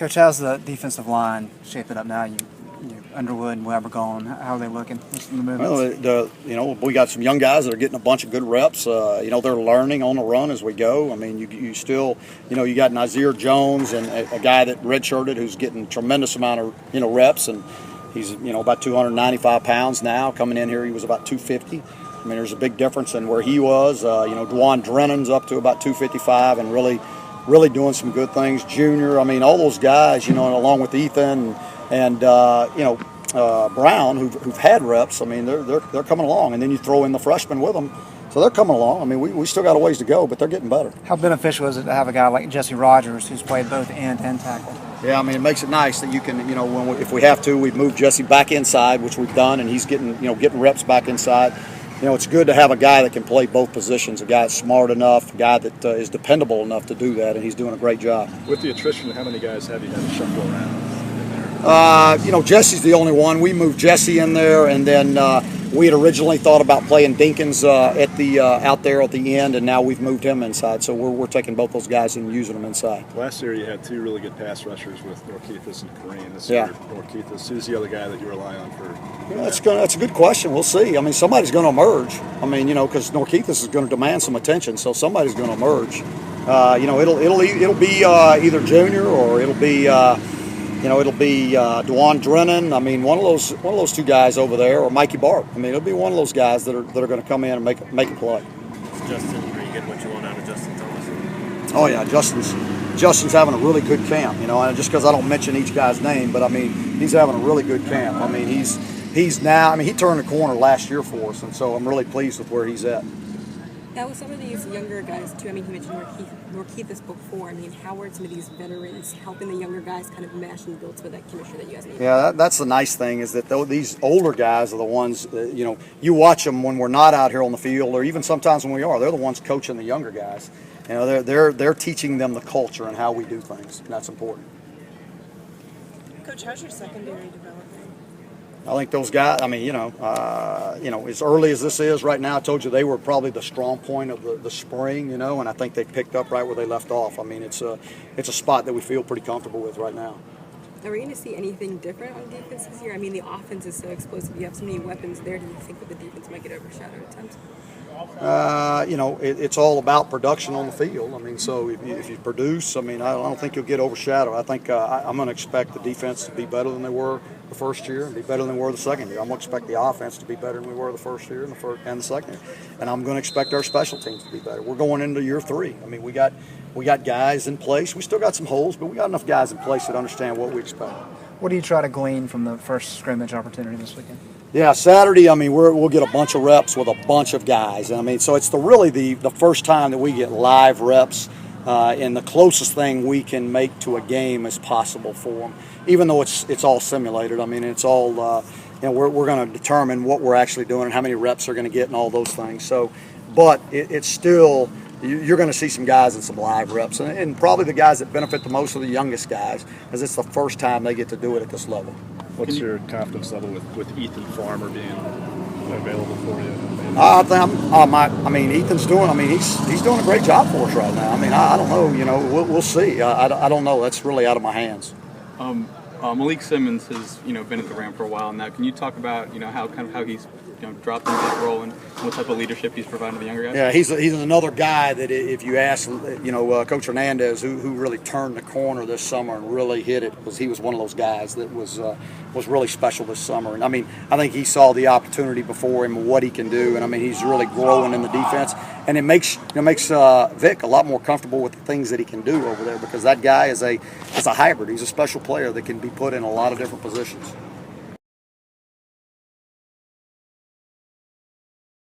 Coach, how's the defensive line shaping up now? You Underwood and Weber gone. How are they looking? What's the movements? Well, we got some young guys that are getting a bunch of good reps. They're learning on the run as we go. I mean, you still, you got Nazir Jones and a guy that redshirted who's getting a tremendous amount of, reps, and he's, about 295 pounds now. Coming in here, he was about 250. I mean, there's a big difference in where he was. Dwan Drennan's up to about 255 and really doing some good things. Junior, I mean, all those guys, along with Ethan and Brown, who've had reps. I mean, they're coming along, and then you throw in the freshmen with them, so they're coming along. I mean, we still got a ways to go, but they're getting better. How beneficial is it to have a guy like Jesse Rogers, who's played both end and tackle? Yeah, I mean, it makes it nice that you can, if we have to, we move Jesse back inside, which we've done, and he's getting reps back inside. It's good to have a guy that can play both positions, a guy that's smart enough, a guy that is dependable enough to do that, and he's doing a great job. With the attrition, how many guys have you had to shuffle around? Jesse's the only one. We moved Jesse in there, and then we had originally thought about playing Dinkins out there at the end, and now we've moved him inside. So we're taking both those guys and using them inside. Last year you had two really good pass rushers with Norkeithus and Kareem. This year, Norkeithus. Who's the other guy that you rely on for? That's a good question. We'll see. I mean, somebody's going to emerge. I mean, because Norkeithus is going to demand some attention, so somebody's going to emerge. It'll be either Junior or it'll be Dwan Drennan. I mean, one of those two guys over there, or Mikey Bart. I mean, it'll be one of those guys that are going to come in and make a play. Justin, are you getting what you want out of Justin Thomas? Oh yeah, Justin's having a really good camp. And just because I don't mention each guy's name, but I mean, he's having a really good camp. I mean, he's now. I mean, he turned the corner last year for us, and so I'm really pleased with where he's at. Now, with some of these younger guys, too, I mean, you mentioned Norkeithus before. I mean, how are some of these veterans helping the younger guys kind of mesh and build some of that chemistry that you guys need? Yeah, that's the nice thing is that these older guys are the ones, you watch them when we're not out here on the field, or even sometimes when we are. They're the ones coaching the younger guys. They're teaching them the culture and how we do things, and that's important. Coach, how's your secondary developing? I think those guys. I mean, as early as this is right now, I told you they were probably the strong point of the spring. And I think they picked up right where they left off. I mean, it's a spot that we feel pretty comfortable with right now. Are we going to see anything different on defense this year? I mean, the offense is so explosive. You have so many weapons there. Do you think that the defense might get overshadowed at times? It's all about production on the field. I mean, so if you produce, I mean, I don't think you'll get overshadowed. I think I'm going to expect the defense to be better than they were the first year and be better than they were the second year. I'm going to expect the offense to be better than we were the first year and the second year. And I'm going to expect our special teams to be better. We're going into year 3. I mean, we got guys in place. We still got some holes, but we got enough guys in place that understand what we expect. What do you try to glean from the first scrimmage opportunity this weekend? Yeah, Saturday, I mean, we'll get a bunch of reps with a bunch of guys. And I mean, so it's really the first time that we get live reps and the closest thing we can make to a game as possible for them, even though it's all simulated. I mean, it's all, we're going to determine what we're actually doing and how many reps they're going to get and all those things. So, but it's still, you're going to see some guys in some live reps. And probably the guys that benefit the most are the youngest guys, as it's the first time they get to do it at this level. What's your confidence level with Ethan Farmer being available for you? I mean, Ethan's doing. I mean, he's doing a great job for us right now. I mean, I don't know. We'll see. I don't know. That's really out of my hands. Malik Simmons has been at the Ram for a while now. Can you talk about how he's dropped into that role and what type of leadership he's providing to the younger guys? Yeah, he's another guy that if you ask Coach Hernandez who really turned the corner this summer and really hit it, because he was one of those guys that was really special this summer. And I mean, I think he saw the opportunity before him, what he can do, and I mean, he's really growing in the defense, and it makes Vic a lot more comfortable with the things that he can do over there, because that guy is a hybrid. He's a special player that can be put in a lot of different positions.